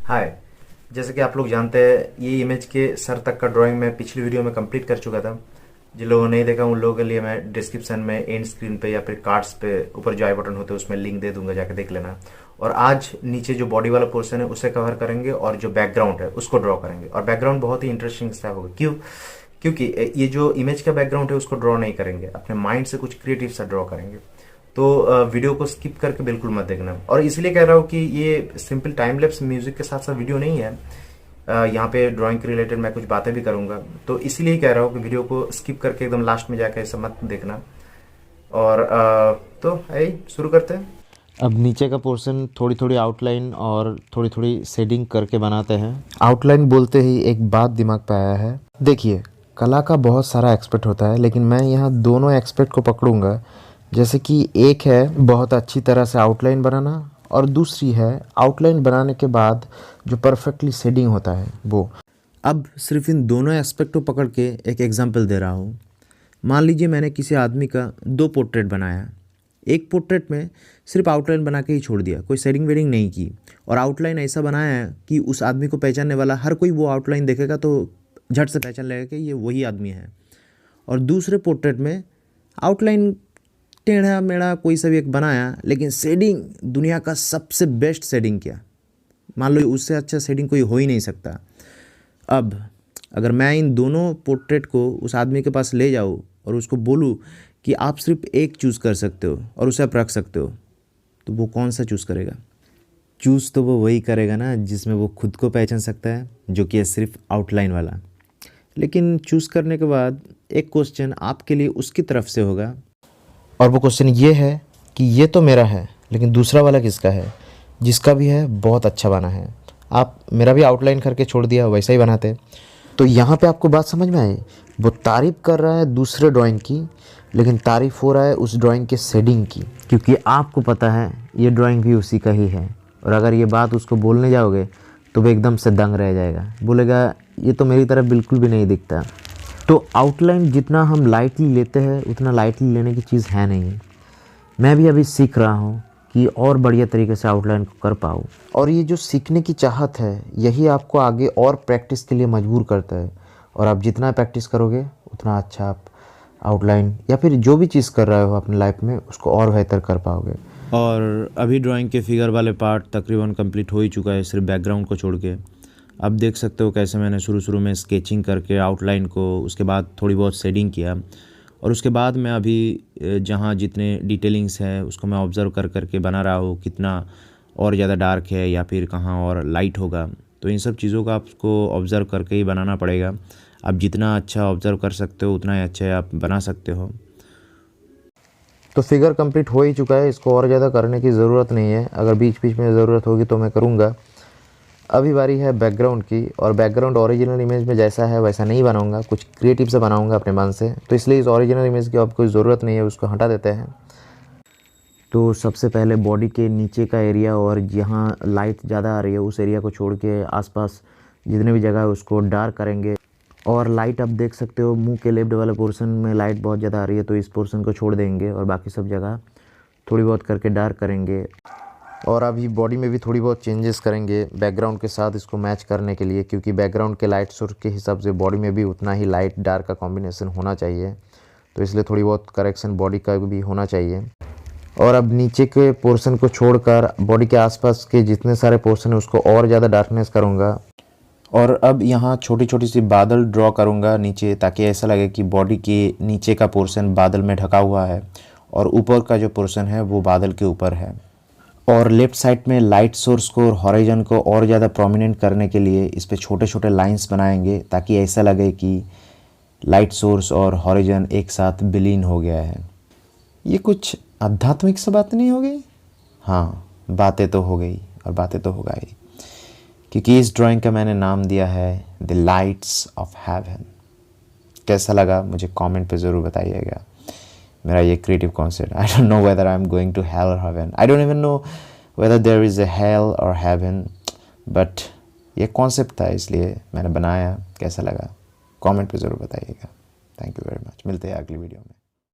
हाय। जैसे कि आप लोग जानते हैं, ये इमेज के सर तक का ड्राइंग मैं पिछली वीडियो में कंप्लीट कर चुका था। जिन लोगों ने नहीं देखा उन लोगों के लिए मैं डिस्क्रिप्शन में एंड स्क्रीन पे या फिर कार्ड्स पे ऊपर जो आई बटन होते हैं उसमें लिंक दे दूंगा, जाके देख लेना। और आज नीचे जो बॉडी वाला पोर्शन है उसे कवर करेंगे और जो बैकग्राउंड है उसको ड्रॉ करेंगे। और बैकग्राउंड बहुत ही इंटरेस्टिंग सा होगा। क्यों? क्योंकि ये जो इमेज का बैकग्राउंड है उसको ड्रॉ नहीं करेंगे, अपने माइंड से कुछ क्रिएटिव सा ड्रॉ करेंगे। तो वीडियो को स्किप करके बिल्कुल मत देखना। और इसलिए कह रहा हूँ कि ये सिंपल टाइम लैप्स म्यूजिक के साथ साथ वीडियो नहीं है। यहाँ पे ड्राइंग के रिलेटेड मैं कुछ बातें भी करूंगा, तो इसीलिए कह रहा हूँ कि वीडियो को स्किप करके एकदम लास्ट में जाकर ऐसा मत देखना। और तो आइए शुरू करते हैं। अब नीचे का पोर्शन थोड़ी थोड़ी आउटलाइन और थोड़ी थोड़ी शेडिंग करके बनाते हैं। आउटलाइन बोलते ही एक बात दिमाग पे आया है। देखिए, कला का बहुत सारा एक्सपेक्ट होता है, लेकिन मैं यहाँ दोनों एक्सपेक्ट को पकड़ूंगा। जैसे कि एक है बहुत अच्छी तरह से आउटलाइन बनाना, और दूसरी है आउटलाइन बनाने के बाद जो परफेक्टली शेडिंग होता है वो। अब सिर्फ इन दोनों एस्पेक्ट को पकड़ के एक एग्जांपल दे रहा हूँ। मान लीजिए मैंने किसी आदमी का 2 पोर्ट्रेट बनाया। एक पोर्ट्रेट में सिर्फ आउटलाइन बना के ही छोड़ दिया, कोई शेडिंग वेडिंग नहीं की, और आउटलाइन ऐसा बनाया है कि उस आदमी को पहचानने वाला हर कोई वो आउटलाइन देखेगा तो झट से पहचान लेगा कि ये वही आदमी है। और दूसरे पोर्ट्रेट में आउटलाइन टेढ़ा मेढ़ा कोई सा भी एक बनाया, लेकिन शेडिंग दुनिया का सबसे बेस्ट शेडिंग किया। मान लो उससे अच्छा शेडिंग कोई हो ही नहीं सकता। अब अगर मैं इन दोनों पोर्ट्रेट को उस आदमी के पास ले जाऊँ और उसको बोलूँ कि आप सिर्फ एक चूज़ कर सकते हो और उसे आप रख सकते हो, तो वो कौन सा चूज़ करेगा? चूज़ तो वो वही करेगा ना जिसमें वो खुद को पहचान सकता है, जो कि है सिर्फ आउटलाइन वाला। लेकिन चूज़ करने के बाद एक क्वेश्चन आपके लिए उसकी तरफ से होगा, और वो क्वेश्चन ये है कि ये तो मेरा है, लेकिन दूसरा वाला किसका है? जिसका भी है बहुत अच्छा बना है। आप मेरा भी आउटलाइन करके छोड़ दिया, वैसा ही बनाते। तो यहाँ पे आपको बात समझ में आई? वो तारीफ़ कर रहा है दूसरे ड्राइंग की, लेकिन तारीफ़ हो रहा है उस ड्राइंग के शेडिंग की, क्योंकि आपको पता है ये ड्राइंग भी उसी का ही है। और अगर ये बात उसको बोलने जाओगे तो वो एकदम से दंग रह जाएगा, बोलेगा ये तो मेरी तरफ बिल्कुल भी नहीं दिखता। तो आउटलाइन जितना हम लाइटली लेते हैं उतना लाइटली लेने की चीज़ है नहीं। मैं भी अभी सीख रहा हूँ कि और बढ़िया तरीके से आउटलाइन को कर पाऊँ। और ये जो सीखने की चाहत है यही आपको आगे और प्रैक्टिस के लिए मजबूर करता है। और आप जितना प्रैक्टिस करोगे उतना अच्छा आप आउटलाइन या फिर जो भी चीज़ कर रहे हो अपनी लाइफ में उसको और बेहतर कर पाओगे। और अभी ड्राइंग के फिगर वाले पार्ट तकरीबन कंप्लीट हो ही चुका है, सिर्फ बैकग्राउंड को छोड़ के। अब देख सकते हो कैसे मैंने शुरू में स्केचिंग करके आउटलाइन को, उसके बाद थोड़ी बहुत शेडिंग किया, और उसके बाद मैं अभी जहाँ जितने डिटेलिंग्स है उसको मैं ऑब्ज़र्व कर करके बना रहा हूँ, कितना और ज़्यादा डार्क है या फिर कहाँ और लाइट होगा। तो इन सब चीज़ों का आपको ऑब्ज़र्व करके ही बनाना पड़ेगा। आप जितना अच्छा ऑब्ज़र्व कर सकते हो उतना ही अच्छा आप बना सकते हो। तो फिगर कंप्लीट हो ही चुका है, इसको और ज़्यादा करने की ज़रूरत नहीं है। अगर बीच बीच में ज़रूरत होगी तो मैं करूँगा। अभी बारी है बैकग्राउंड की, और बैकग्राउंड ओरिजिनल इमेज में जैसा है वैसा नहीं बनाऊंगा, कुछ क्रिएटिव से बनाऊंगा अपने मन से। तो इसलिए इस ओरिजिनल इमेज की अब कोई ज़रूरत नहीं है, उसको हटा देते हैं। तो सबसे पहले बॉडी के नीचे का एरिया और जहाँ लाइट ज़्यादा आ रही है उस एरिया को छोड़ के आसपास जितने भी जगह है उसको डार्क करेंगे। और लाइट आप देख सकते हो मुंह के लेफ्ट वाले पोर्शन में लाइट बहुत ज़्यादा आ रही है, तो इस पोर्शन को छोड़ देंगे और बाकी सब जगह थोड़ी बहुत करके डार्क करेंगे। और अभी बॉडी में भी थोड़ी बहुत चेंजेस करेंगे बैकग्राउंड के साथ इसको मैच करने के लिए, क्योंकि बैकग्राउंड के लाइट सोर्स के हिसाब से बॉडी में भी उतना ही लाइट डार्क का कॉम्बिनेशन होना चाहिए। तो इसलिए थोड़ी बहुत करेक्शन बॉडी का भी होना चाहिए। और अब नीचे के पोर्शन को छोड़कर बॉडी के आसपास के जितने सारे पोर्शन है उसको और ज़्यादा डार्कनेस करूँगा। और अब यहाँ छोटी छोटी सी बादल ड्रॉ करूँगा नीचे, ताकि ऐसा लगे कि बॉडी के नीचे का पोर्शन बादल में ढका हुआ है और ऊपर का जो पोर्शन है वो बादल के ऊपर है। और लेफ़्ट साइड में लाइट सोर्स को और हॉरिजन को और ज़्यादा प्रोमिनेंट करने के लिए इस पे छोटे छोटे लाइंस बनाएंगे, ताकि ऐसा लगे कि लाइट सोर्स और हॉरिजन एक साथ विलीन हो गया है। ये कुछ आध्यात्मिक सा बात नहीं हो गई? हाँ, बातें तो हो गई और बातें तो होगा ही, क्योंकि इस ड्राइंग का मैंने नाम दिया है द लाइट्स ऑफ हेवन। कैसा लगा मुझे कमेंट पे ज़रूर बताइएगा। मेरा ये creative concept, I don't know whether I am going to hell or heaven, I don't even know whether there is a hell or heaven, but ये कॉन्सेप्ट था इसलिए मैंने बनाया। कैसा लगा कमेंट पे ज़रूर बताइएगा। Thank you very much. मिलते हैं अगली वीडियो में।